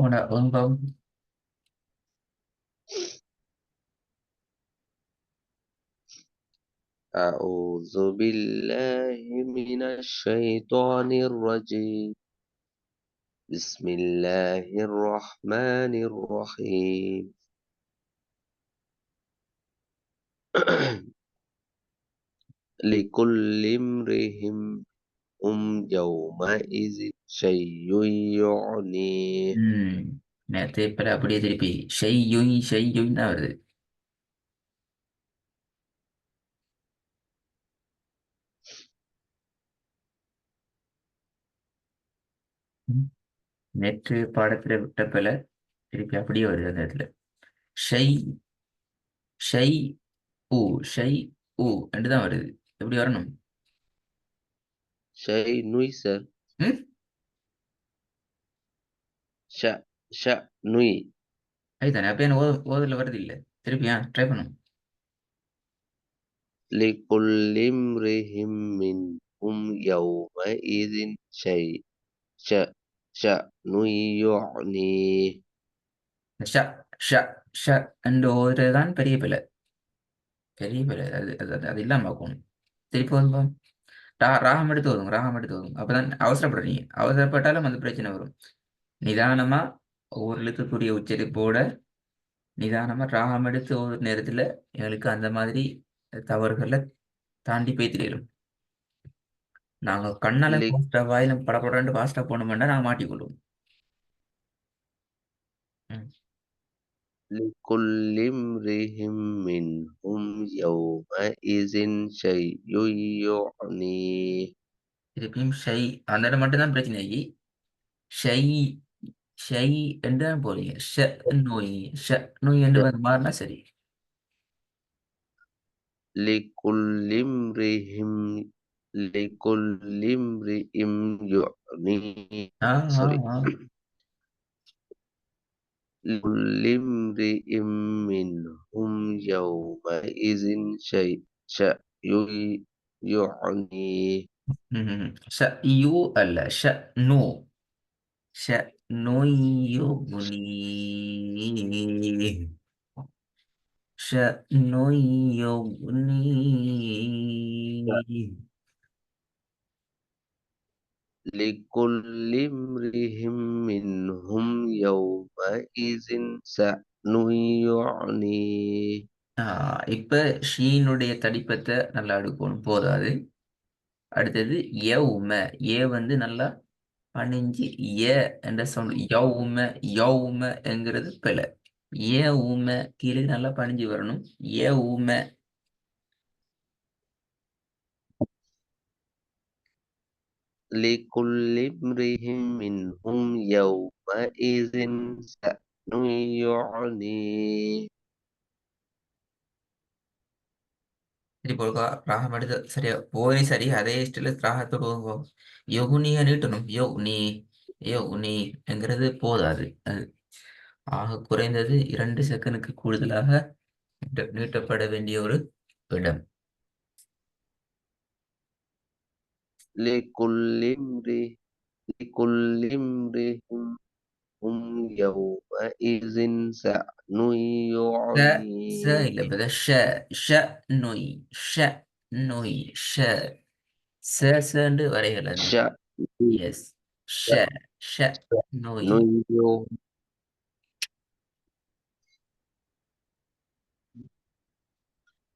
உங்க أعوذ بالله من الشيطان الرجيم. بسم الله الرحمن الرحيم. لكل امرئ يومئذ شيء يعنيه. நேரத்தை இப்ப அப்படியே திருப்பி ஷெய்யுய் தான் வருது. ம். நேற்று பாடத்துல விட்ட போல திருப்பி அப்படியே வருது அந்த இடத்துல. ஷெய் ஷெய் ஊ ஷெய் ஊ என்று தான் வருது. எப்படி வரணும்? شيء نويسر. ம் نوي. அதுதானே அப்ப என்ன ஓதுல வருது இல்லை. திருப்பியா ட்ரை பண்ணும். لكل امرئ منهم يومئذ شأن يعنيه. ஷ ஷ ஷ என்று ஓதுறது தான் பெரிய பிள்ளை. பெரிய பிள்ளை அது அது அது அது இல்லாம பார்க்கணும். திருப்பி வந்து ராகம் எடுத்து ஓதுங்க, ராகம் எடுத்து ஓதுங்க. அப்பதான் அவசரப்படுறீங்க. அவசரப்பட்டாலும் அந்த பிரச்சனை வரும். நிதானமா ஒவ்வொரு எழுத்துக்குரிய உச்சரிப்போட நிதானமா ராகம் எடுத்து ஒவ்வொரு நேரத்துல எங்களுக்கு அந்த மாதிரி தவறுகளை தாண்டி போய் தெரியும். நாங்க கண்ணால لك- பாஸ்டா வாயில படப்படன்னு பாஸ்டா போனோம்னா நாங்க மாட்டிக்கொள்வோம். ம். لكل امرئ منهم يومئذ شيء يعنيه. திருப்பியும் அந்த இடம் மட்டும்தான் பிரச்சனை ஆகி ஷை ஷை என்று தான் போறீங்க. நோய் நோய் என்று வந்து மாறினா சரி. لكل امرئ لكل امرئ يعنيه. ஆ ஆ sorry. ஆ لكل امرئ منهم يومئذ شيء يعنيه. யூ அல்ல நோ நோயுனி நோயுனி. لكل امرئ منهم يومئذ شأن يعنيه. இப்ப ஷீனுடைய தடிப்பத்தை நல்லா எடுக்கணும் போதாது. அடுத்தது யவும ஏ வந்து நல்லா பணிஞ்சு ஏ என்ற சவுண்ட் யவும என்கிறது பிழை. ஏ ஊம கீழே நல்லா பணிஞ்சு வரணும். ஏ ஊம لكل امرئ منهم يومئذ شأن يعنيه. சரி போடுக்கா ராகம் எடுத்து சரியா போனி சரி அதே இஷ்டில் ராகத்தோடு போங்க. யோகுனியை நீட்டணும். யோ உனி என்கிறது போதாது. அது ஆக குறைந்தது 2 செகண்டுக்கு கூடுதலாக நீட்டப்பட வேண்டிய ஒரு இடம். لكل امرئ لكل امرئ هم يومئذ شأن ஷ ஷ يعنيه. இல்ல பத ஷ நொய் ஷ நொய் சண்டு வரைகள் அந்த شأن எஸ் ஷ ஷ நொய். يعنيه.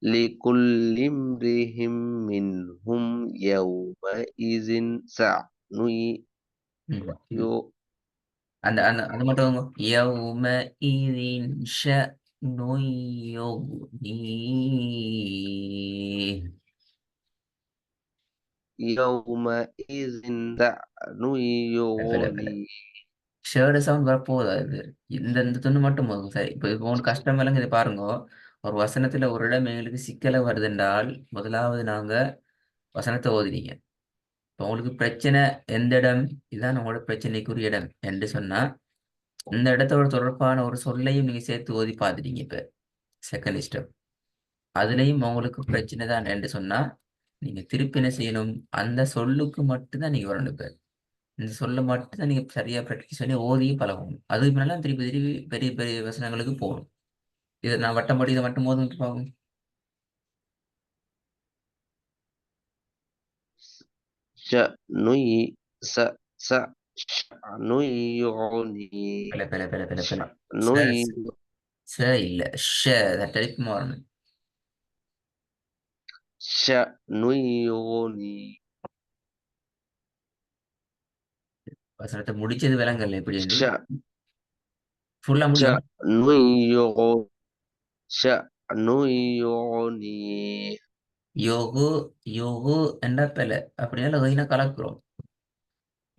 لكل امرئ منهم يومئذ شأن ம், ம். அந்த அந்த அது மட்டும் யௌம இதின் நொய்யோனி. يومئذ شأن يغنيه. ஷேர்டு சவுண்ட் வரப்போகுதா இது? இந்த துண்டு மட்டும் போதும் சரி. இப்போ இப்போ உங்களுக்கு கஷ்டம் இல்லைங்க. இது பாருங்க, ஒரு வசனத்துல ஒரு இடம் எங்களுக்கு சிக்கலை வருதுன்றால் முதலாவது நாங்க வசனத்தை ஓதுறீங்க. இப்போ உங்களுக்கு பிரச்சனை எந்த இடம், இதுதான் உங்களோட பிரச்சனைக்குரிய இடம் என்று சொன்னா இந்த இடத்தோட தொடர்பான ஒரு சொல்லையும் நீங்க சேர்த்து ஓதி பார்த்துட்டீங்க. இப்ப செகண்ட் ஸ்டெப் அதுலயும் உங்களுக்கு பிரச்சனை தான் என்று சொன்னா நீங்க திருப்பி என்ன செய்யணும்? அந்த சொல்லுக்கு மட்டும்தான் நீங்க வரணும். இப்ப இந்த சொல்ல மட்டும் தான் நீங்க சரியா ப்ராக்டிஸ் பண்ணி ஓதியும் பழகணும். அதுக்கு மேல திருப்பி திருப்பி பெரிய பெரிய வசனங்களுக்கு போகணும். இதை நான் வட்டம் போட்டு இதை மட்டும் ஓதுன்னு பார்ப்போம். شأن س س شأن يغني பல பல பல பல பல. شأن ச ச இல்ல ஷ தட்டடிப்பு வரணும். شأن يغني வசனத்தை முடிச்சது விலங்கல்ல எப்படி என்று ش ஃபுல்லா முடியும். شأن يغني شأن يغني யோகு யோகு என்ற பெல அப்படின்னா ஒயினை கலக்குறோம்.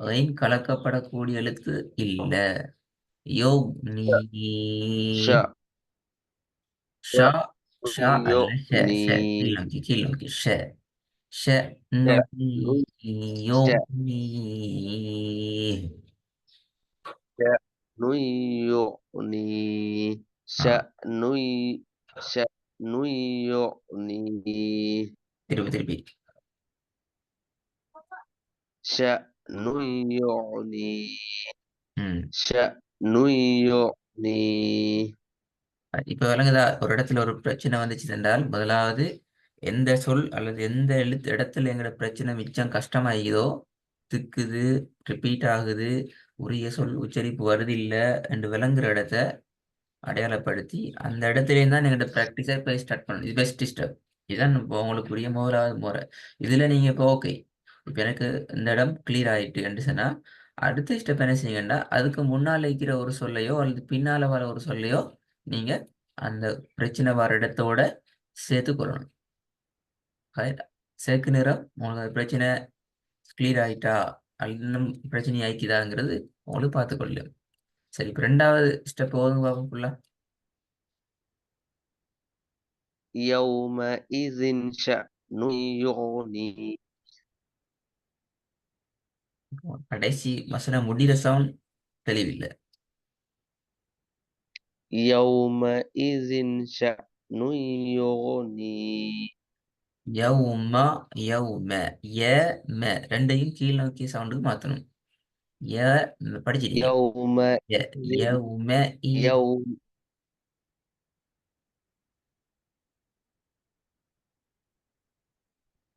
ஒயின் கலக்கப்படக்கூடிய எழுத்து இல்ல. யோக் நீ شأن ஷா ஷா அல்ல ஷ ஷ يغني கீழ் நோக்கி கீழ் நோக்கி ஷ ஷ நு شأن யோக் நீ شأن يغني ஆ شأن شأن يغني திருப்பி திருப்பி. شأن يغني ம் شأن يغني இப்ப விளங்குதா? ஒரு இடத்துல ஒரு பிரச்சனை வந்துச்சு என்றால் முதலாவது எந்த சொல் அல்லது எந்த எழுத்து இடத்துல எங்களோட பிரச்சனை மிச்சம் கஷ்டமாகிதோ, திக்குது, ரிப்பீட் ஆகுது, உரிய சொல் உச்சரிப்பு வருது இல்ல என்று விளங்குற இடத்த அடையாளப்படுத்தி அந்த இடத்துலேயும் தான் எங்கள்கிட்ட ப்ராக்டிஸாக இப்போ ஸ்டார்ட் பண்ணணும். இது பெஸ்ட் ஸ்டெப். இதுதான் இப்போ உங்களுக்கு உரிய முதலாவது முறை. இதில் நீங்கள் இப்போ ஓகே, இப்போ எனக்கு இந்த இடம் கிளியர் ஆகிட்டு என்று சொன்னால் அடுத்த ஸ்டெப் என்ன செய்யுங்கன்னா அதுக்கு முன்னால் இருக்கிற ஒரு சொல்லையோ அல்லது பின்னால் வர ஒரு சொல்லையோ நீங்கள் அந்த பிரச்சனை வர இடத்தோட சேர்த்து கொள்ளணும். கரெக்டா? சேர்க்கு நிறம் உங்களுக்கு பிரச்சனை கிளியர் ஆயிட்டா அல்லது இன்னும் பிரச்சனை ஆயிக்குதாங்கிறது உங்களுக்கு பார்த்துக்கொள்ளும். சரி, இப்போ ரெண்டாவது ஸ்டெப் ஓதுங்க பார்ப்போம் ஃபுல்லா. يومئذ شأن يغني கடைசி வசனம் முடிகிற சவுண்ட் தெளிவில்லை. يومئذ شأن يغني யௌம யௌம ய ம ரெண்டையும் கீழ் நோக்கி சவுண்டுக்கு மாற்றணும். ய படிச்சிட்டீங்க. ய يومئذ யௌம இ يوم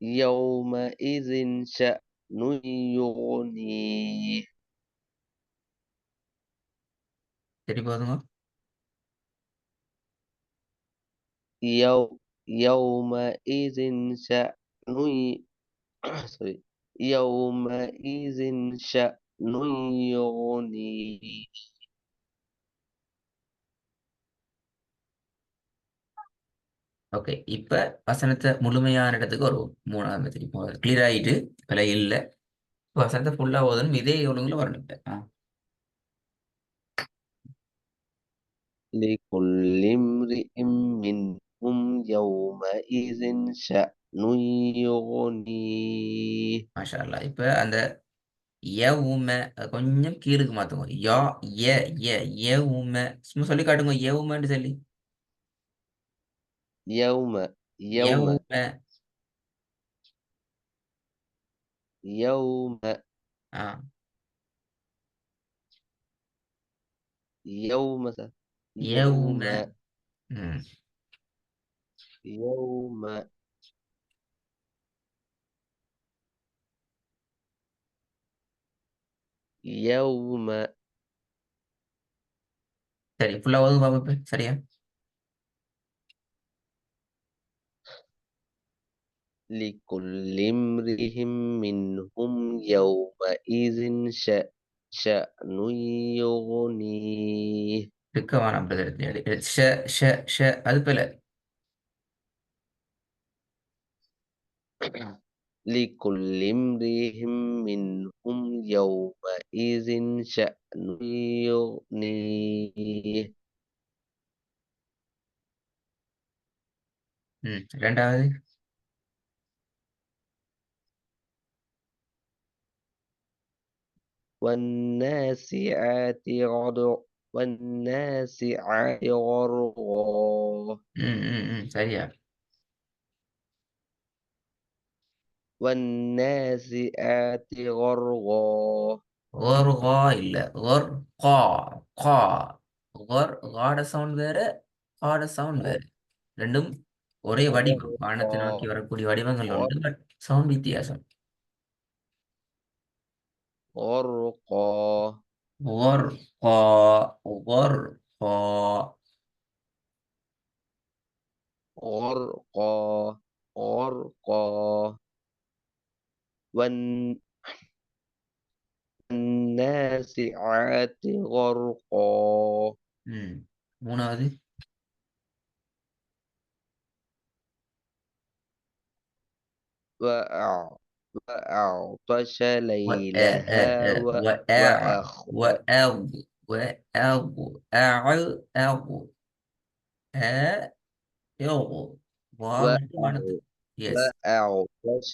يومئذ شأن يغني சரி போதுங்க. يومئذ شأن sorry يومئذ شأن يغني ஓகே, இப்ப வசனத்தை முழுமையான இடத்துக்கு வருவோம். மூணாவது திருப்பி கிளியர் ஆயிட்டு பிழை இல்லை. வசனத்தை ஃபுல்லா ஓதணும். இதே ஒழுங்குல வரணும் இப்ப. لكل امرئ منهم يومئذ شأن يغنيه மாஷா அல்லாஹ். இப்ப அந்த ய ஊம கொஞ்சம் கீழுக்கு மாத்துங்க. யா ய ய ய ஊம சும்மா சொல்லி காட்டுங்க. ய ஊமன்னு சொல்லி يوم ய يوم ஊம. يوم ஆ يوم ய ஊம. يوم ம் يوم يوم சரி, ஃபுல்லா ஓதுங்க பாப்போம் இப்ப. சரியா? لكل امرئ منهم يومئذ شأن يغنيه இருக்க வேணாம் பிரதர். ஷ ஷ ஷ அது போல. لكل امرئ منهم يومئذ شأن يغنيه ரெண்டாவது. والناسعات غرقا والناسعات غرقا சரியா. والناسعات غرقا ஒர்கா இல்ல ஒர்கா கா காட சவுண்ட் வேற காட சவுண்ட் வேற ரெண்டும் ஒரே வடிவம் வானத்தை நோக்கி வரக்கூடிய வடிவங்கள் உண்டு பட் சவுண்ட் வித்தியாசம் غرقا ஒர்கா ஒர்கா غرقا غرقا والنازعات غرقا ம் மூணாவது وأع- وأغطش و أ أ ليلها أ وأع وأخرج وأغ وأغ أع أغ أ يغ வாவண்டு வானத்து وأع- எஸ் وأغطش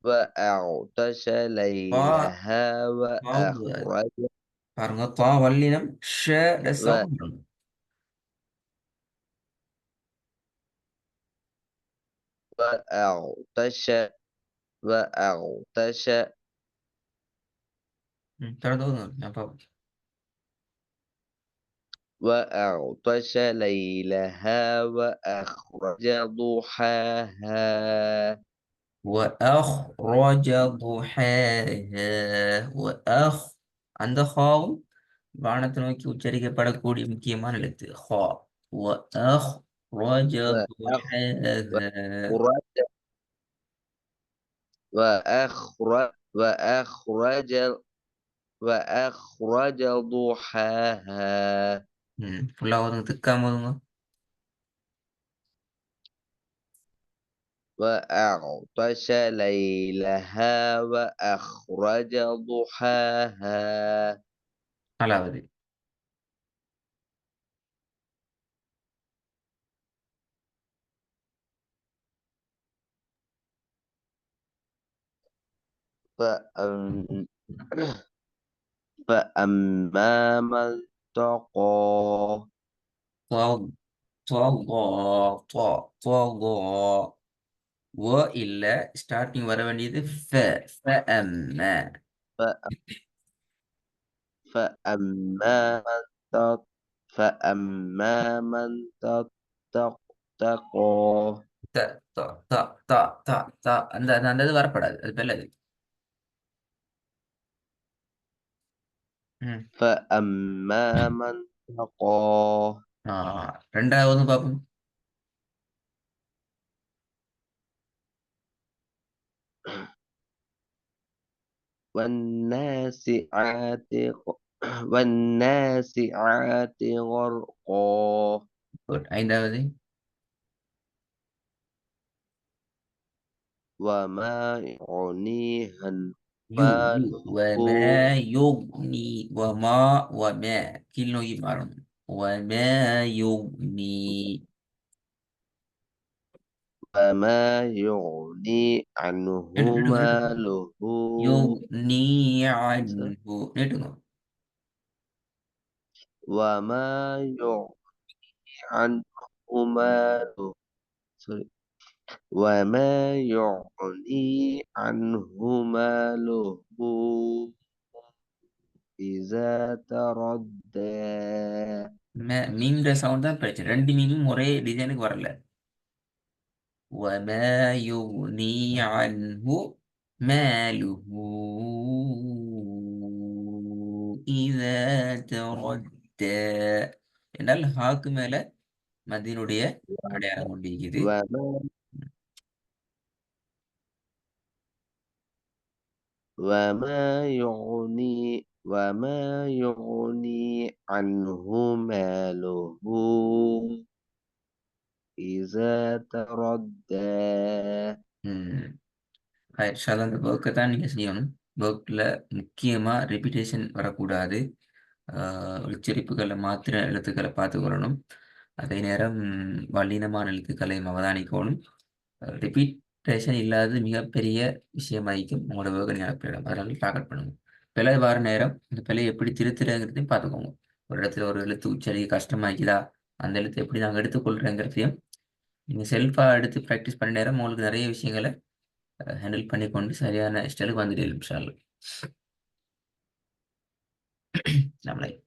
وأغطش பா ليلها வாவு وأخرج பாருங்க பா வல்லினம் ஷ و- சவுண்ட் وأغطش وأغطش தொடர்ந்து நான் பார்ப்போம் وأغطش ليلها وأخرج ضحاها وأخرج ضحاها وأخ அந்த ஹாவும் வானத்தை நோக்கி உச்சரிக்கப்படக்கூடிய முக்கியமான எழுத்து ஹா وأخرج ضحاها وأخرج وأخرج وأخرج ضحاها ஃபுல்லாக ஒதுங்க திக்காம ஒதுங்க وأغطش ليلها وأخرج ضحاها நாலாவது فأم فأما من طغى طغى طغى طغى இல்ல ஸ்டார்டிங் வர வேண்டியது فأما ف- فأما من تط- فأما من تقى த த த த த த அந்த அந்த இது வரப்படாது அது பெல்லது ம் فأما من تقى ஆ ரெண்டாவது பார்ப்போம் والناسعات والناسعات غرقا Good. ஐந்தாவது وما يغنيها யூ ماله وما يغني وما கீழ் நோக்கி மாறணும் وما يغني وما يغني عنه நீட்டுங்க ماله يغني عنه நீட்டுங்க وما يغني عنه ماله sorry. وما يغني عنه ماله إذا تردى மீன்ற சவுண்ட் தான் பிரச்சனை ரெண்டு மீனும் ஒரே டிசைனுக்கு வரல وما يغني عنه ماله إذا تردى என்றால் ஹாக்கு மேல மதியினுடைய அடையாளம் கொண்டிருக்குது وما وما يغني عنه ماله إذا تردى ம் ஷாலா அந்த ஒர்க்கை தான் நீங்கள் செய்யணும் ஒர்க்கில் முக்கியமாக ரிப்பீட்டேஷன் வரக்கூடாது உச்சரிப்புகளை மாத்திர எழுத்துக்களை பார்த்துக்கொள்ளணும் அதே நேரம் வல்லினமான எழுத்துக்களையும் அவதானிக்கணும் ரிப்பீட்டேஷன் இல்லாதது மிகப்பெரிய விஷயமாയിരിக்கும் உங்களோட ஒர்க்கை நீங்கள் அனுப்பிடலாம் அதனால டார்கெட் பண்ணுங்க பிழை வர நேரம் இந்த பிழையை எப்படி திருத்துறங்கிறதையும் பார்த்துக்கோங்க ஒரு இடத்துல ஒரு எழுத்து உச்சரிக்க கஷ்டமாக்குதா அந்த எழுத்து எப்படி நாங்கள் எடுத்துக்கொள்கிறோங்கிறதையும் நீங்கள் செல்ஃபாக எடுத்து ப்ராக்டிஸ் பண்ண நேரம் உங்களுக்கு நிறைய விஷயங்களை ஹேண்டில் பண்ணி கொண்டு சரியான ஸ்டைலுக்கு வந்துட்டு இன்ஷா அல்லாஹ் السلام عليكم.